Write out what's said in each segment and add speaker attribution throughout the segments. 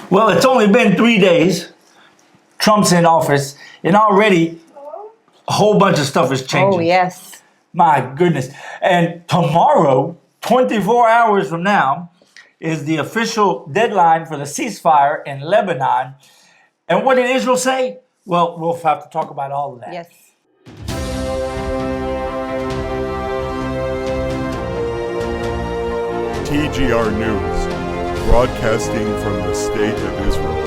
Speaker 1: Well, it's only been 3 days. Trump's in office, and already a whole bunch of stuff is changing.
Speaker 2: Oh, yes.
Speaker 1: My goodness. And tomorrow, 24 hours from now, is the official deadline for the ceasefire in Lebanon. And what did Israel say? Well, we'll have to talk about all of that.
Speaker 2: Yes.
Speaker 3: TGR News, broadcasting from the State of Israel.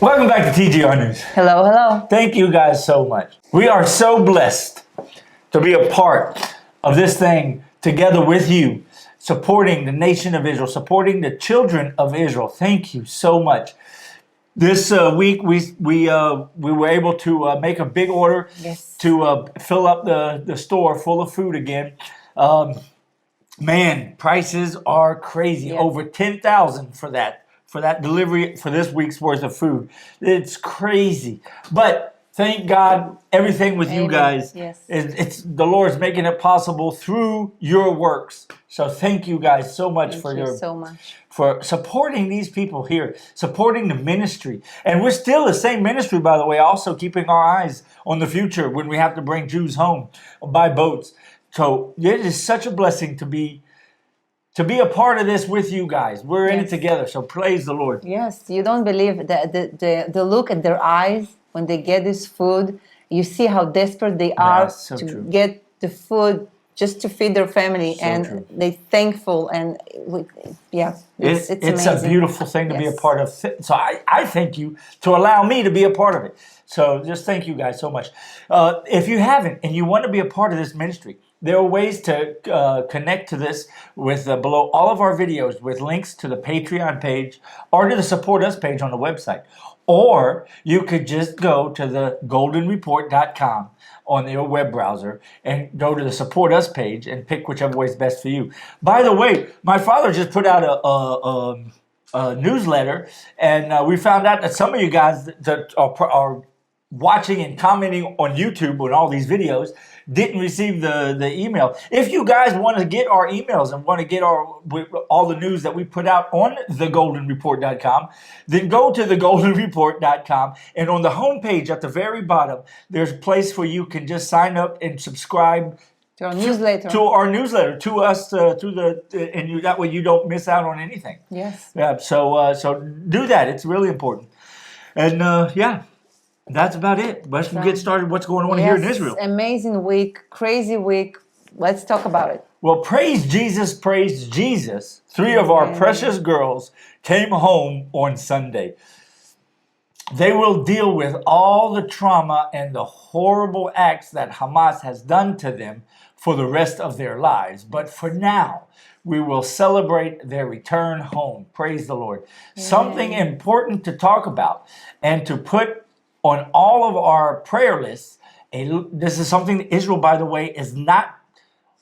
Speaker 1: Welcome back to TGR News.
Speaker 2: Hello, hello.
Speaker 1: Thank you guys so much. We are so blessed to be a part of this thing together with you, supporting the nation of Israel, supporting the children of Israel. Thank you so much. This week we were able to make a big order to fill up the store full of food again. Man, prices are crazy.
Speaker 2: Yes.
Speaker 1: Over 10,000 for that delivery for this week's worth of food. It's crazy. But thank God, everything with you guys, it's the Lord's making it possible through your works. So thank you guys so much for supporting these people here, supporting the ministry. And we're still the same ministry, by the way, also keeping our eyes on the future when we have to bring Jews home by boats. So it is such a blessing to be a part of this with you guys. We're in it together, so praise the Lord.
Speaker 2: Yes, you don't believe the look at their eyes when they get this food. You see how desperate they are get the food just to feed their family, and they're thankful. And it's
Speaker 1: a beautiful thing to be a part of. So I thank you to allow me to be a part of it. So just thank you guys so much. If you haven't and you want to be a part of this ministry, there are ways to connect to this with below all of our videos with links to the Patreon page or to the Support Us page on the website. Or you could just go to the goldenreport.com on your web browser and go to the Support Us page and pick whichever way is best for you. By the way, my father just put out a newsletter, and we found out that some of you guys that are watching and commenting on YouTube on all these videos didn't receive the email. If you guys want to get our emails and want to get all the news that we put out on thegoldenreport.com, then go to thegoldenreport.com, and on the homepage at the very bottom, there's a place where you can just sign up and subscribe
Speaker 2: to our newsletter.
Speaker 1: To us, and that way you don't miss out on anything.
Speaker 2: Yes.
Speaker 1: Yeah. So do that. It's really important. And that's about it. Let's get started. What's going on here in Israel?
Speaker 2: Amazing week, crazy week. Let's talk about it.
Speaker 1: Well, praise Jesus, praise Jesus. 3 of our precious girls came home on Sunday. They will deal with all the trauma and the horrible acts that Hamas has done to them for the rest of their lives. But for now, we will celebrate their return home. Praise the Lord. Something important to talk about and to put on all of our prayer lists. This is something that Israel, by the way, is not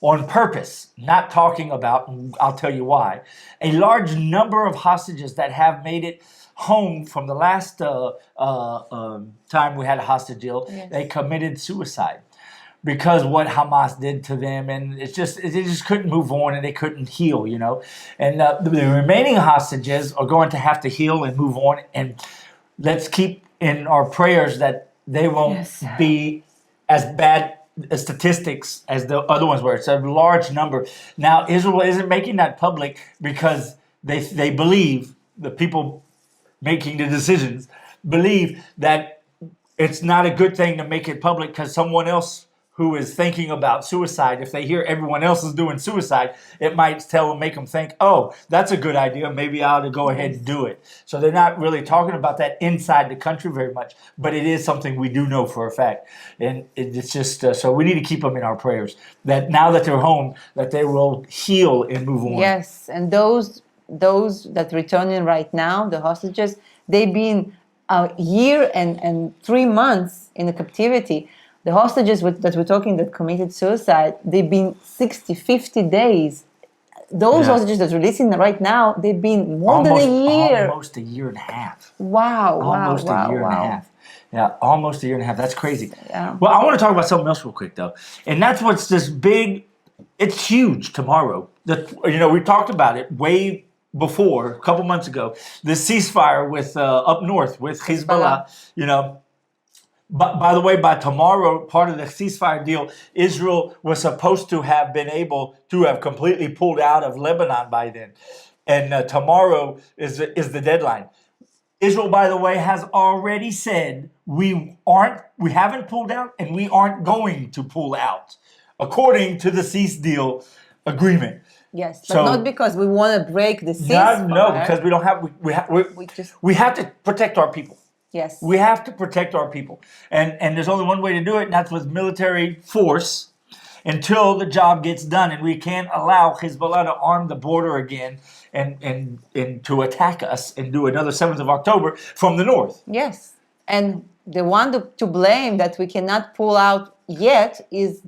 Speaker 1: on purpose, not talking about, and I'll tell you why. A large number of hostages that have made it home from the last time we had a hostage deal, they committed suicide because what Hamas did to them, and they just couldn't move on and they couldn't heal, And the remaining hostages are going to have to heal and move on, and let's keep in our prayers that they won't be as bad statistics as the other ones were. It's a large number. Now, Israel isn't making that public because they believe, the people making the decisions, believe that it's not a good thing to make it public because someone else who is thinking about suicide, if they hear everyone else is doing suicide, it might make them think, oh, that's a good idea. Maybe I ought to go ahead and do it. So they're not really talking about that inside the country very much, but it is something we do know for a fact. And it's just, so we need to keep them in our prayers, that now that they're home, that they will heal and move on.
Speaker 2: Yes, and those that returning right now, the hostages, they've been a year and 3 months in the captivity. The hostages that we're talking that committed suicide, they've been 60, 50 days. Those hostages that are releasing right now, they've been more than a year.
Speaker 1: Almost a year and a half.
Speaker 2: Wow.
Speaker 1: Almost a year and a half. Yeah, almost a year and a half. That's crazy.
Speaker 2: Yeah.
Speaker 1: Well, I want to talk about something else real quick, though. And that's what's this big It's huge tomorrow. We talked about it way before, a couple months ago. The ceasefire with up north with Hizbollah. By the way, by tomorrow, part of the ceasefire deal, Israel was supposed to have been able to have completely pulled out of Lebanon by then, and tomorrow is the deadline. Israel, by the way, has already said we haven't pulled out, and we aren't going to pull out, according to the cease deal agreement.
Speaker 2: Yes, but not because we want to break the ceasefire.
Speaker 1: No, because we don't have. We have to protect our people.
Speaker 2: Yes.
Speaker 1: We have to protect our people. And there's only one way to do it, and that's with military force until the job gets done. And we can't allow Hezbollah to arm the border again and to attack us and do another 7th of October from the north.
Speaker 2: Yes. And the one to blame that we cannot pull out yet is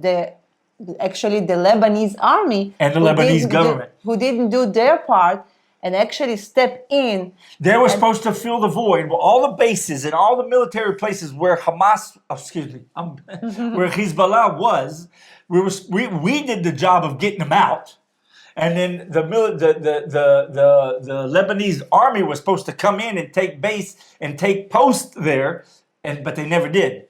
Speaker 2: actually the Lebanese army.
Speaker 1: And the Lebanese government.
Speaker 2: Who didn't do their part and actually step in.
Speaker 1: They were supposed to fill the void. Well, all the bases and all the military places where where Hezbollah was, we did the job of getting them out, and then the Lebanese army was supposed to come in and take base and take post there, but they never did.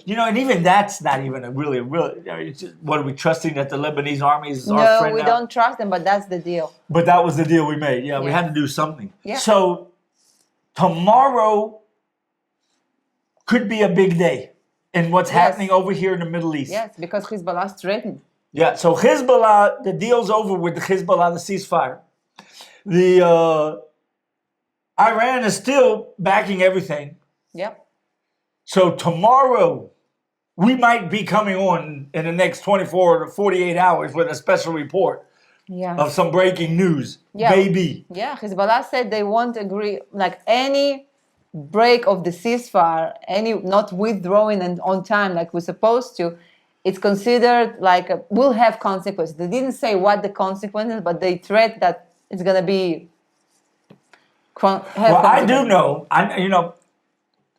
Speaker 1: And even that's not even really. What are we trusting that the Lebanese army is our friend?
Speaker 2: No, we don't trust them, but that's the deal.
Speaker 1: But that was the deal we made. Yeah, we had to do something.
Speaker 2: Yeah.
Speaker 1: So tomorrow could be a big day in what's happening over here in the Middle East.
Speaker 2: Yes, because Hezbollah is threatened.
Speaker 1: Yeah, so Hezbollah, the deal's over with the Hezbollah, the ceasefire. The Iran is still backing everything.
Speaker 2: Yep.
Speaker 1: So tomorrow, we might be coming on in the next 24 to 48 hours with a special report of some breaking news.
Speaker 2: Yeah.
Speaker 1: Maybe.
Speaker 2: Yeah, Hezbollah said they won't agree, like any break of the ceasefire, any not withdrawing and on time like we're supposed to, it's considered like will have consequences. They didn't say what the consequences, but they threat that it's going to be.
Speaker 1: I do know.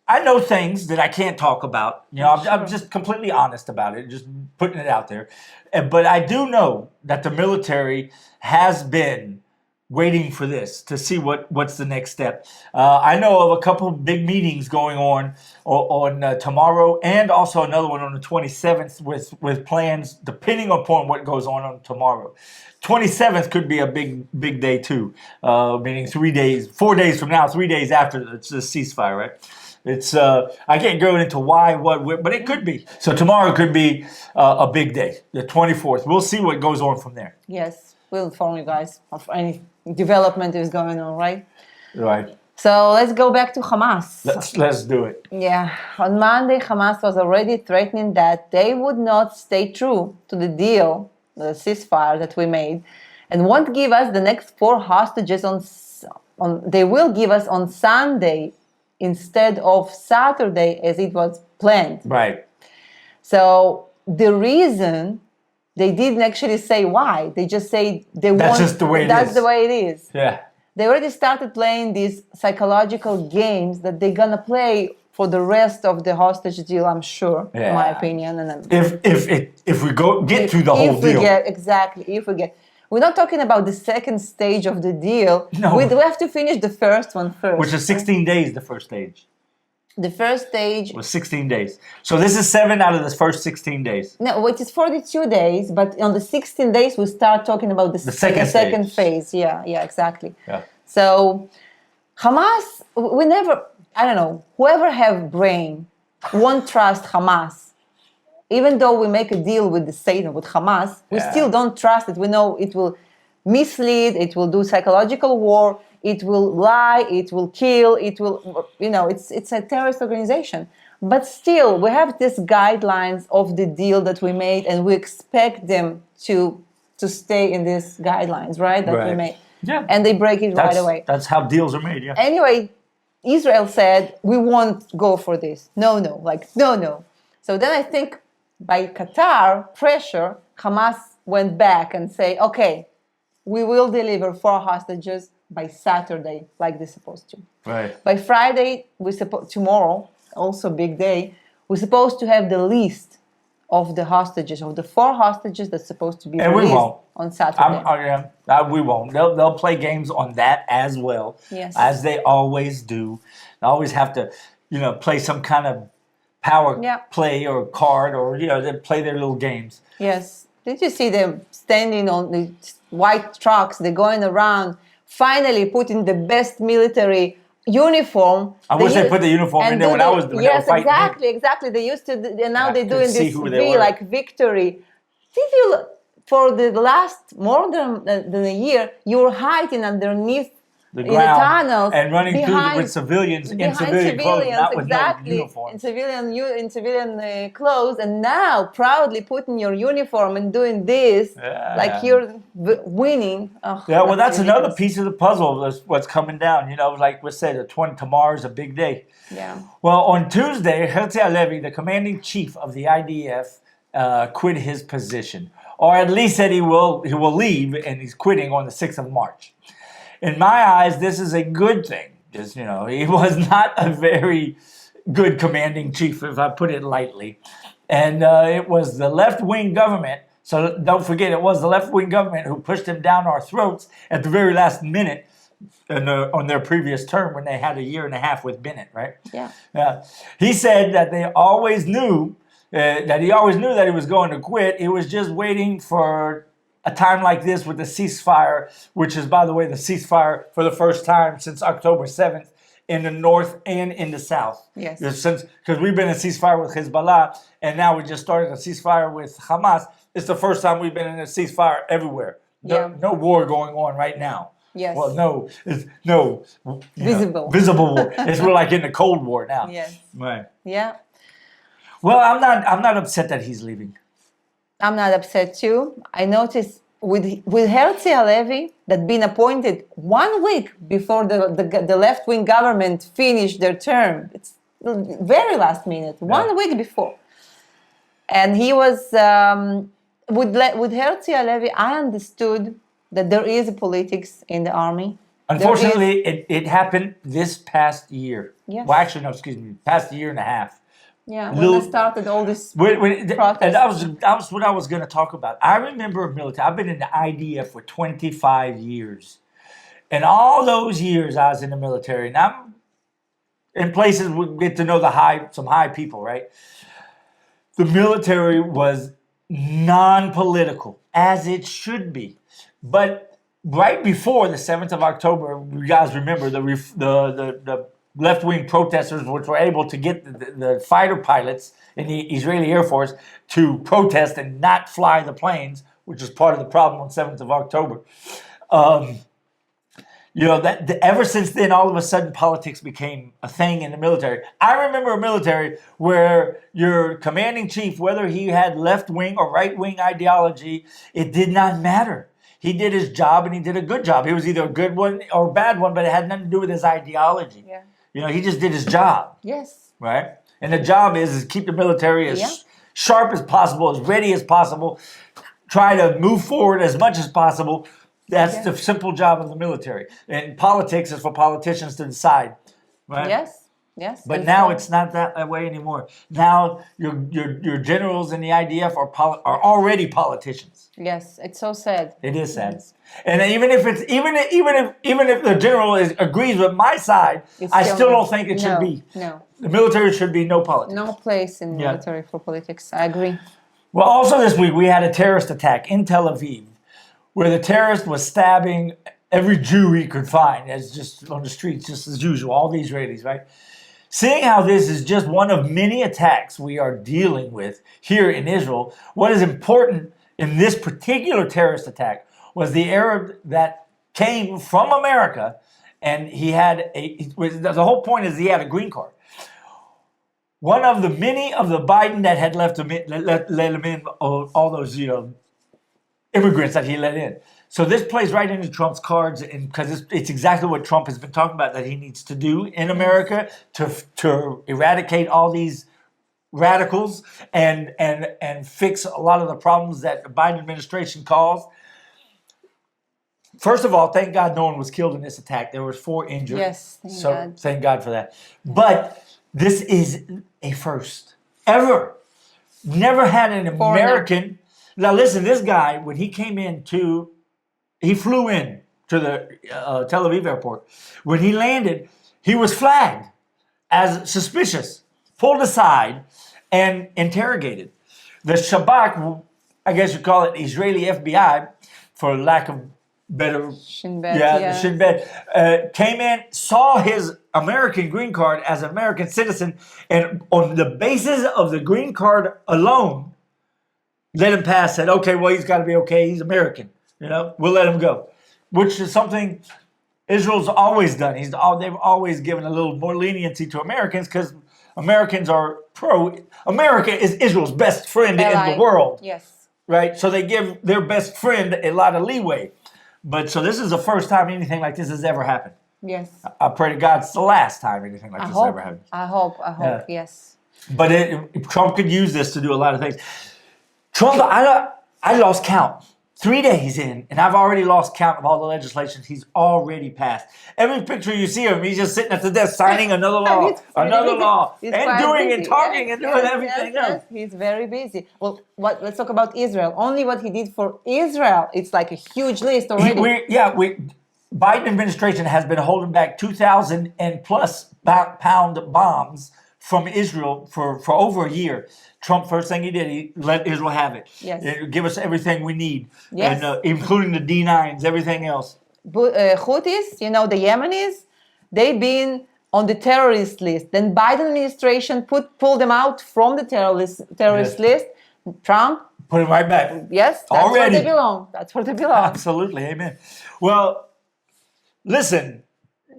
Speaker 1: I know things that I can't talk about. I'm just completely honest about it, just putting it out there. But I do know that the military has been waiting for this to see what's the next step. I know of a couple of big meetings going on tomorrow, and also another one on the 27th with plans depending upon what goes on tomorrow. 27th could be a big day too, meaning 4 days from now, 3 days after the ceasefire, right? It's I can't go into why, but it could be. So tomorrow could be a big day, the 24th. We'll see what goes on from there.
Speaker 2: Yes, we'll inform you guys of any development is going on, right?
Speaker 1: Right.
Speaker 2: So let's go back to Hamas.
Speaker 1: Let's do it.
Speaker 2: Yeah. On Monday, Hamas was already threatening that they would not stay true to the deal, the ceasefire that we made, and won't give us the next 4 hostages they will give us on Sunday instead of Saturday as it was planned.
Speaker 1: Right.
Speaker 2: So the reason, they didn't actually say why. They just say they want.
Speaker 1: That's just the way it is.
Speaker 2: That's the way it is.
Speaker 1: Yeah.
Speaker 2: They already started playing these psychological games that they're gonna play for the rest of the hostage deal. I'm sure, in my opinion. And
Speaker 1: if we get through the whole deal.
Speaker 2: If we get. We're not talking about the second stage of the deal.
Speaker 1: No.
Speaker 2: We have to finish the first one first.
Speaker 1: Which is 16 days, the first stage.
Speaker 2: The first stage
Speaker 1: was 16 days. So this is 7 out of the first 16 days.
Speaker 2: No, it is 42 days, but on the 16 days we start talking about the second phase. Yeah, exactly.
Speaker 1: Yeah.
Speaker 2: So Hamas, whoever have brain won't trust Hamas. Even though we make a deal with Satan, with Hamas, we still don't trust it. We know it will mislead, it will do psychological war, it will lie, it will kill, it will, it's a terrorist organization. But still, we have these guidelines of the deal that we made, and we expect them to stay in these guidelines, right? That we made.
Speaker 1: Yeah.
Speaker 2: And they break it right away.
Speaker 1: That's how deals are made, yeah.
Speaker 2: Anyway, Israel said, we won't go for this. No. So then I think by Qatar pressure, Hamas went back and say, okay, we will deliver 4 hostages by Saturday, like they're supposed to.
Speaker 1: Right.
Speaker 2: By Friday, tomorrow, also big day, we're supposed to have the list of the hostages, of the 4 hostages that's supposed to be
Speaker 1: And we
Speaker 2: released
Speaker 1: won't.
Speaker 2: on Saturday.
Speaker 1: We won't. They'll play games on that as well,
Speaker 2: Yes.
Speaker 1: as they always do. They always have to, play some kind of power
Speaker 2: Yeah.
Speaker 1: play or card, or they play their little games.
Speaker 2: Yes. Did you see them standing on the white trucks? They're going around, finally putting the best military uniform.
Speaker 1: I wish they put the uniform in there when I was when they were fighting.
Speaker 2: Exactly. They used to, and now
Speaker 1: Yeah,
Speaker 2: they're
Speaker 1: could
Speaker 2: doing
Speaker 1: see
Speaker 2: this
Speaker 1: who they
Speaker 2: V,
Speaker 1: were.
Speaker 2: like victory. Did you, for the last more than a year, you were hiding underneath
Speaker 1: the
Speaker 2: in
Speaker 1: ground
Speaker 2: the tunnels
Speaker 1: and running through
Speaker 2: behind-
Speaker 1: with civilians in
Speaker 2: behind
Speaker 1: civilian clothes, not with
Speaker 2: exactly,
Speaker 1: no uniform.
Speaker 2: in civilian clothes, and now proudly putting your uniform and doing this,
Speaker 1: Yeah.
Speaker 2: like you're winning. Oh,
Speaker 1: Yeah, well, that's another
Speaker 2: ridiculous.
Speaker 1: piece of the puzzle. That's what's coming down. Like we said, tomorrow's a big day.
Speaker 2: Yeah.
Speaker 1: Well, on Tuesday, Herzi Halevi, the commanding chief of the IDF, quit his position, or at least said he will leave, and he's quitting on the 6th of March. In my eyes, this is a good thing. Just, he was not a very good commanding chief, if I put it lightly. And it was the left-wing government. So don't forget, it was the left-wing government who pushed him down our throats at the very last minute on their previous term, when they had a year and a half with Bennett, right?
Speaker 2: Yeah.
Speaker 1: He said that he always knew that he was going to quit. He was just waiting for a time like this with the ceasefire, which is, by the way, the ceasefire for the first time since October 7th in the north and in the south.
Speaker 2: Yes.
Speaker 1: Because we've been in a ceasefire with Hizbollah, and now we just started a ceasefire with Hamas. It's the first time we've been in a ceasefire everywhere. No war going on right now.
Speaker 2: Yes.
Speaker 1: Well, no
Speaker 2: Visible
Speaker 1: war. We're like in the Cold War now.
Speaker 2: Yes.
Speaker 1: Right.
Speaker 2: Yeah.
Speaker 1: Well, I'm not upset that he's leaving.
Speaker 2: I'm not upset too. I noticed with Herzi Halevi, that been appointed 1 week before the left-wing government finished their term. It's very last minute, 1 week before. And he was, with Herzi Halevi, I understood that there is a politics in the army.
Speaker 1: Unfortunately, it happened this past year.
Speaker 2: Yes.
Speaker 1: Well, actually, no, excuse me, past year and a half.
Speaker 2: Yeah, when they started all this
Speaker 1: And
Speaker 2: protest.
Speaker 1: that was what I was going to talk about. I remember military. I've been in the IDF for 25 years. And all those years I was in the military, and I'm in places we get to know some high people, right? The military was non-political, as it should be. But right before the 7th of October, you guys remember the left-wing protesters, which were able to get the fighter pilots in the Israeli Air Force to protest and not fly the planes, which is part of the problem on 7th of October. Ever since then, all of a sudden, politics became a thing in the military. I remember a military where your commanding chief, whether he had left-wing or right-wing ideology, it did not matter. He did his job, and he did a good job. He was either a good one or a bad one, but it had nothing to do with his ideology.
Speaker 2: Yeah.
Speaker 1: He just did his job.
Speaker 2: Yes.
Speaker 1: Right? And the job is keep the military as sharp as possible, as ready as possible, try to move forward as much as possible. That's the simple job of the military. And politics is for politicians to decide. Right?
Speaker 2: Yes.
Speaker 1: But now it's not that way anymore. Now your generals in the IDF are already politicians.
Speaker 2: Yes, it's so sad.
Speaker 1: It is sad. And even if the general agrees with my side, I still don't think it should be.
Speaker 2: No.
Speaker 1: The military should be no politics.
Speaker 2: No place in military for politics. I agree.
Speaker 1: Well, also this week we had a terrorist attack in Tel Aviv, where the terrorist was stabbing every Jew he could find, as just on the streets, just as usual, all the Israelis, right? Seeing how this is just one of many attacks we are dealing with here in Israel, what is important in this particular terrorist attack was the Arab that came from America, and the whole point is he had a green card. One of the many of the Biden that had let him in, all those immigrants that he let in. So this plays right into Trump's cards, and because it's exactly what Trump has been talking about that he needs to do in America to eradicate all these radicals and fix a lot of the problems that the Biden administration caused. First of all, thank God no one was killed in this attack. There was 4 injured.
Speaker 2: Yes,
Speaker 1: thank God for that. But this is a first ever never had an
Speaker 2: Foreigner.
Speaker 1: American. Now listen, this guy, when he came he flew in to the Tel Aviv airport. When he landed, he was flagged as suspicious, pulled aside, and interrogated. The Shabak, I guess you call it Israeli FBI, for lack of better,
Speaker 2: Shin Bet,
Speaker 1: yeah, Shin Bet, came in, saw his American green card as an American citizen, and on the basis of the green card alone, let him pass. Said, okay, well, he's got to be okay. He's American. We'll let him go, which is something Israel's always done. They've always given a little more leniency to Americans because Americans are America is Israel's best friend in the world.
Speaker 2: Yes.
Speaker 1: Right? So they give their best friend a lot of leeway. But so this is the first time anything like this has ever happened.
Speaker 2: Yes.
Speaker 1: I pray to God it's the last time anything like this has ever happened.
Speaker 2: I hope, yes.
Speaker 1: But Trump could use this to do a lot of things. Trump, I lost count. 3 days in, and I've already lost count of all the legislation he's already passed. Every picture you see of him, he's just sitting at the desk signing another law, and doing and talking and doing everything else.
Speaker 2: He's very busy. Well, let's talk about Israel. Only what he did for Israel, it's like a huge list already.
Speaker 1: Biden administration has been holding back 2,000 and plus pound bombs from Israel for over a year. Trump, first thing he did, he let Israel have it.
Speaker 2: Yes.
Speaker 1: Give us everything we need,
Speaker 2: yes.
Speaker 1: And including the D9s, everything else.
Speaker 2: But Houthis, the Yemenis, they've been on the terrorist list. Then Biden administration pulled them out from the terrorist list. Trump
Speaker 1: put them right back.
Speaker 2: Yes, that's where they belong. That's where they belong.
Speaker 1: Absolutely, amen. Well, listen,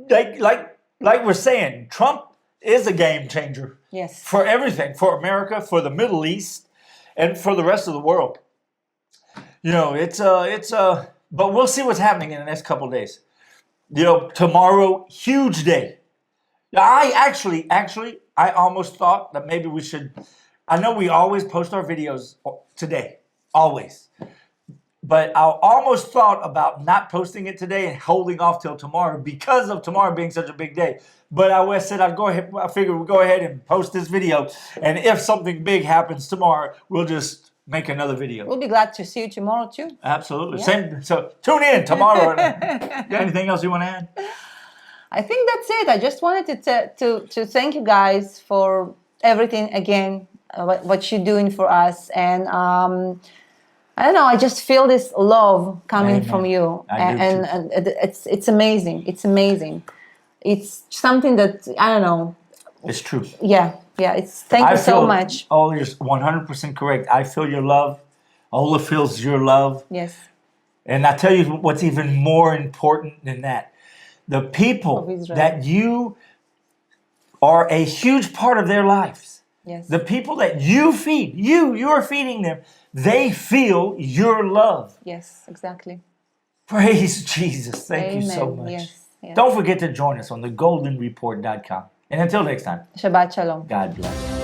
Speaker 1: like we're saying, Trump is a game changer.
Speaker 2: Yes.
Speaker 1: For everything, for America, for the Middle East, and for the rest of the world. But we'll see what's happening in the next couple of days. Tomorrow, huge day. I almost thought that maybe we should. I know we always post our videos today, always. But I almost thought about not posting it today and holding off till tomorrow because of tomorrow being such a big day. But I said I figured we'll go ahead and post this video. And if something big happens tomorrow, we'll just make another video.
Speaker 2: We'll be glad to see you tomorrow too.
Speaker 1: Absolutely. Yeah. So tune in tomorrow. Anything else you want to add?
Speaker 2: I think that's it. I just wanted to thank you guys for everything again, what you're doing for us. And I don't know, I just feel this love coming from you. And it's amazing. It's amazing. It's something that, I don't know.
Speaker 1: It's true.
Speaker 2: Yeah. Thank you so much.
Speaker 1: Oh, you're 100% correct. I feel your love. Ola feels your love.
Speaker 2: Yes.
Speaker 1: And I tell you what's even more important than that. The people that you are a huge part of their lives.
Speaker 2: Yes.
Speaker 1: The people that you feed, you're feeding them. They feel your love.
Speaker 2: Yes, exactly.
Speaker 1: Praise Jesus. Thank you so much.
Speaker 2: Yes.
Speaker 1: Don't forget to join us on thegoldenreport.com. And until next time.
Speaker 2: Shabbat Shalom.
Speaker 1: God bless.